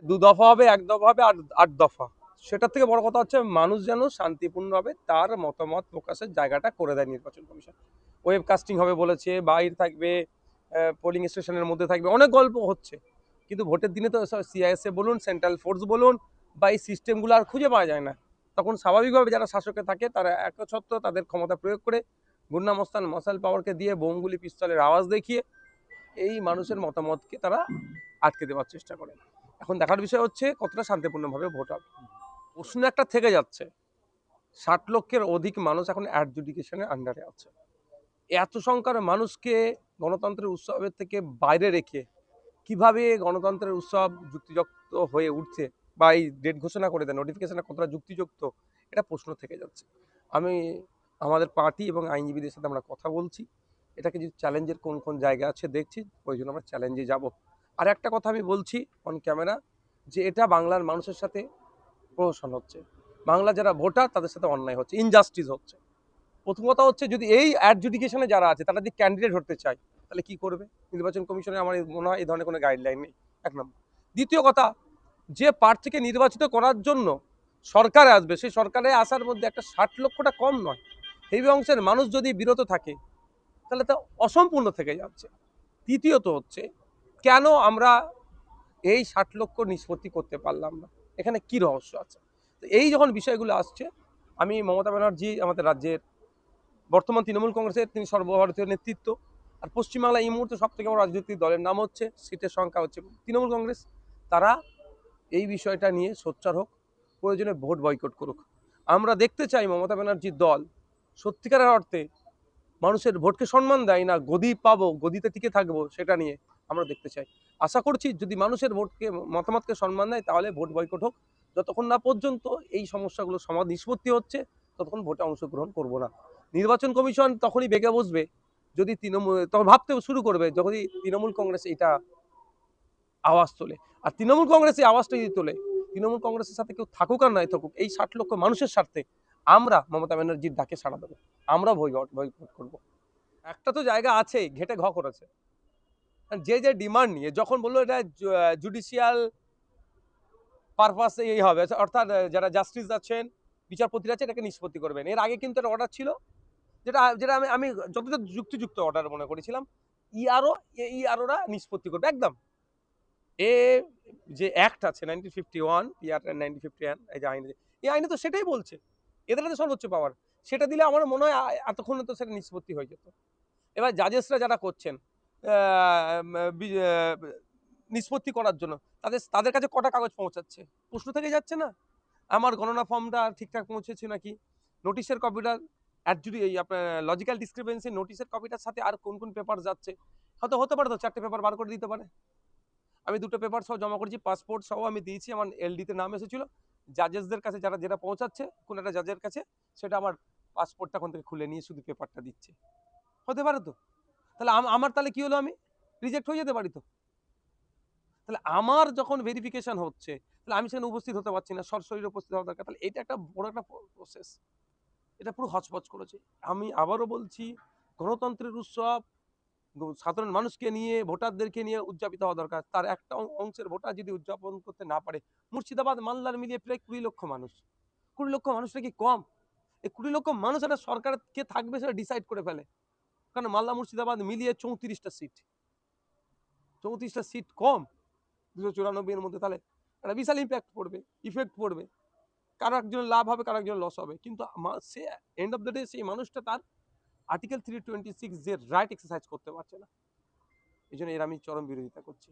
দু দফা হবে, এক দফা হবে, আর ৮ দফা। সেটার থেকে বড় কথা হচ্ছে মানুষ যেন শান্তিপূর্ণভাবে তার মতামত প্রকাশের জায়গাটা করে দেয় নির্বাচন কমিশন। ওয়েব কাস্টিং হবে বলেছে, বাইর থাকবে, পোলিং স্টেশনের মধ্যে থাকবে, অনেক গল্প হচ্ছে। কিন্তু ভোটের দিনে তো সিআইএসএ বলুন, সেন্ট্রাল ফোর্স বলুন, বা এই সিস্টেমগুলো আর খুঁজে পাওয়া যায় না। তখন স্বাভাবিকভাবে যারা শাসকে থাকে তারা একচ্ছত্র তাদের ক্ষমতা প্রয়োগ করে গুন্ডা মস্তান মশাল পাওয়ারকে দিয়ে বোমগুলি পিস্তলের আওয়াজ দেখিয়ে এই মানুষের মতামতকে তারা আটকে দেওয়ার চেষ্টা করে। এখন দেখার বিষয় হচ্ছে কতটা শান্তিপূর্ণভাবে ভোট হবে। প্রশ্ন একটা থেকে যাচ্ছে, ৬০ লক্ষের অধিক মানুষ এখন অ্যাডজুডিকেশনের আন্ডারে আছে। এত সংখ্যার মানুষকে গণতন্ত্রের উৎসবের থেকে বাইরে রেখে কিভাবে গণতন্ত্রের উৎসব যুক্তিযুক্ত হয়ে উঠছে, বা এই ডেট ঘোষণা করে দেয় নোটিফিকেশন কতটা যুক্তিযুক্ত, এটা প্রশ্ন থেকে যাচ্ছে। আমি আমাদের পার্টি এবং আইনজীবীদের সাথে আমরা কথা বলছি, এটাকে যদি চ্যালেঞ্জের কোন কোন জায়গা আছে দেখছি, ওই জন্য আমরা চ্যালেঞ্জে যাব। আর একটা কথা আমি বলছি অন ক্যামেরা, যে এটা বাংলার মানুষের সাথে প্রহসন হচ্ছে, বাংলা যারা ভোটার তাদের সাথে অন্যায় হচ্ছে, ইনজাস্টিস হচ্ছে। প্রথম কথা হচ্ছে, যদি এই অ্যাডজুডিকেশনে যারা আছে তারা যদি ক্যান্ডিডেট হতে চায় তাহলে কি করবে? নির্বাচন কমিশনের আমার মনে হয় এই ধরনের কোনো গাইডলাইন নেই, এক নম্বর। দ্বিতীয় কথা, যে প্রার্থীকে নির্বাচিত করার জন্য সরকারে আসবে, সেই সরকারে আসার মধ্যে একটা ৬০ লক্ষটা কম নয়। এই অংশের মানুষ যদি বিরত থাকে তাহলে তা অসম্পূর্ণ থেকে যাচ্ছে। তৃতীয়ত হচ্ছে, কেন আমরা এই ৬০ লক্ষ নিষ্পত্তি করতে পারলাম না, এখানে কি রহস্য আছে? তো এই যখন বিষয়গুলো আসছে, আমি মমতা ব্যানার্জি আমাদের রাজ্যের বর্তমান তৃণমূল কংগ্রেসের তিনি সর্বভারতীয় নেতৃত্ব, আর পশ্চিমবাংলায় এই মুহূর্তে সব থেকে বড় রাজনৈতিক দলের নাম হচ্ছে, সিটের সংখ্যা হচ্ছে তৃণমূল কংগ্রেস। তারা এই বিষয়টা নিয়ে সোচ্চার হোক, প্রয়োজনে ভোট বয়কট করুক। আমরা দেখতে চাই মমতা ব্যানার্জির দল সত্যিকারের অর্থে মানুষের ভোটকে সম্মান দেয় না, গদি পাবো, গদিতে টিকে থাকবো, সেটা নিয়ে আমরা দেখতে চাই। আশা করছি যদি মানুষের ভোটকে মতামতকে সম্মান দেয় তাহলে ভোট বয়কট হোক। যতক্ষণ না পর্যন্ত এই সমস্যাগুলো নিষ্পত্তি হচ্ছে ততক্ষণ ভোটে অংশগ্রহণ করব না। নির্বাচন কমিশন তখনই বেগে বসবে যদি তৃণমূল, তখন ভাবতে শুরু করবে যখনই তৃণমূল কংগ্রেস এটা আওয়াজ তোলে। আর তৃণমূল কংগ্রেস এই আওয়াজটা যদি তোলে, তৃণমূল কংগ্রেসের সাথে কেউ থাকুক আর নাই থাকুক, এই ৬০ লক্ষ মানুষের স্বার্থে আমরা মমতা ব্যানার্জির ডাকে সাড়া দেবো, আমরা বয়কট করবো। একটা তো জায়গা আছে ঘেটে ঘ করেছে, যে যে ডিমান্ড নিয়ে যখন বললো এটা জুডিশিয়াল পারপাসে এই হবে, অর্থাৎ যারা জাস্টিস আছেন, বিচারপতিরা আছেন, এটাকে নিষ্পত্তি করবেন। এর আগে কিন্তু একটা অর্ডার ছিল, যেটা যেটা আমি আমি যতটা যুক্তিযুক্ত অর্ডার মনে করেছিলাম, ইআরও ইআরওরা নিষ্পত্তি করবে একদম। এ যে অ্যাক্ট আছে 1951, পিআর 1951, এই যে আইন, এই আইনে তো সেটাই বলছে, এদের হাতে সর্বোচ্চ পাওয়ার। সেটা দিলে আমার মনে হয় এতক্ষণে তো সেটা নিষ্পত্তি হয়ে যেত। এবার জাজেসরা যারা করছেন নিষ্পত্তি করার জন্য, তাদের তাদের কাছে কটা কাগজ পৌঁছাচ্ছে, প্রশ্ন থেকে যাচ্ছে না? আমার গণনা ফর্মটা ঠিকঠাক পৌঁছেছে নাকি, নোটিশের কপিটা অ্যাডজুডি এই আপনার লজিক্যাল ডিসক্রিপেন্সি নোটিশের কপিটার সাথে আর কোন কোন পেপার যাচ্ছে, হয়তো হতে পারে তো 4টে পেপার বার করে দিতে পারে। আমি 2টো পেপার সহ জমা করেছি, পাসপোর্ট সহ আমি দিয়েছি, আমার এলডিতে নাম এসেছিল। জাজেসদের কাছে যারা যেটা পৌঁছাচ্ছে কোন একটা জাজের কাছে, সেটা আমার পাসপোর্টটা ওখান থেকে খুলে নিয়ে শুধু পেপারটা দিচ্ছে, হতে পারে তো? তাহলে আমার তাহলে কি হলো, আমি রিজেক্ট হয়ে যেতে পারি তো। তাহলে আমার যখন ভেরিফিকেশন হচ্ছে, তাহলে আমি সেখানে উপস্থিত হতে পারছি না, সরাসরি উপস্থিত হওয়া দরকার। তাহলে এটা একটা বড় একটা প্রসেস, এটা পুরো হচপচ করেছে। আমি আবারও বলছি, গণতন্ত্রের উৎসব সাধারণ মানুষকে নিয়ে, ভোটারদেরকে নিয়ে উদযাপিত হওয়া দরকার। তার একটা অংশের ভোটার যদি উদযাপন করতে না পারে, মুর্শিদাবাদ মালদার মিলিয়ে প্রায় 20 লক্ষ মানুষ, 20 লক্ষ মানুষটা কি কম? এই 20 লক্ষ মানুষ একটা সরকার কে থাকবে সেটা ডিসাইড করে ফেলে। কারণ মালদা মুর্শিদাবাদ মিলিয়ে 34টা সিট, 34টা সিট কম 294 এর মধ্যে, তাহলে একটা বিশাল ইম্প্যাক্ট পড়বে, ইফেক্ট পড়বে। কারো একজনের লাভ হবে, কারো একজনের লস হবে, কিন্তু সে এন্ড অফ দ্য ডে সেই মানুষটা তার আর্টিকেল 326 যে রাইট এক্সারসাইজ করতে পারছে না। এই জন্য এর আমি চরম বিরোধিতা করছি।